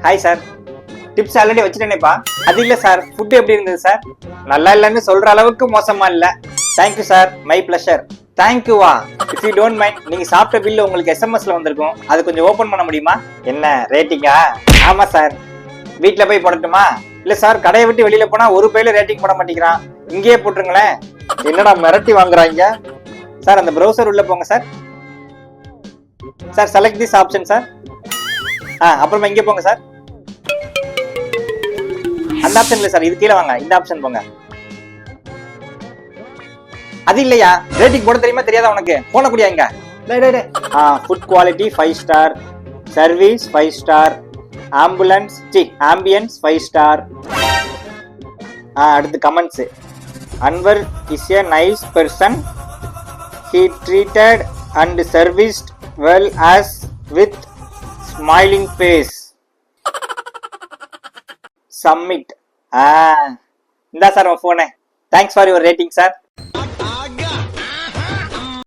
Hi sir. Tips already வச்சுட்டேனேப்பா. அது இல்ல சார், ஃபுட் எப்படி இருந்தது சார்? நல்லா இல்லைன்னு சொல்ற அளவுக்கு மோசமா இல்ல. Thank you sir, my pleasure. தேங்க்யூவா? இஃப் யூ டோன்ட் மைண்ட், நீங்க சாப்பிட்ட பில்லு உங்களுக்கு எஸ்எம்எஸ்ல வந்திருக்கும், அது கொஞ்சம் ஓபன் பண்ண முடியுமா? என்ன ரேட்டிங்கா? ஆமா சார். வீட்ல போய் போடட்டுமா? இல்ல சார், கடையை விட்டு வெளியில போனா ஒரு பேர்ல ரேட்டிங் போட மாட்டேங்கிறான், இங்கேயே போட்டுருங்களேன். என்னடா மிரட்டி வாங்குறாங்க சார்? அந்த ப்ரௌசர் உள்ள போங்க sir. Sir select this option sir. அப்புறமா இங்கே போங்க சார். அந்த ஆப்ஷன் இல்ல சார், இது கீழே வாங்க, இந்த ஆப்ஷன் போங்க. அது இல்லையா? ரேட்டிங் போட தெரியுமா தெரியாதா உனக்கு? போன கூடிய இங்க. Food quality 5 star, service 5 star, ambience 5 star. அடுத்து comments. Anwar is a nice person. He treated and serviced well as with smiling face. Submit. இந்தா சார் உன் போனே. Thanks for your rating sir.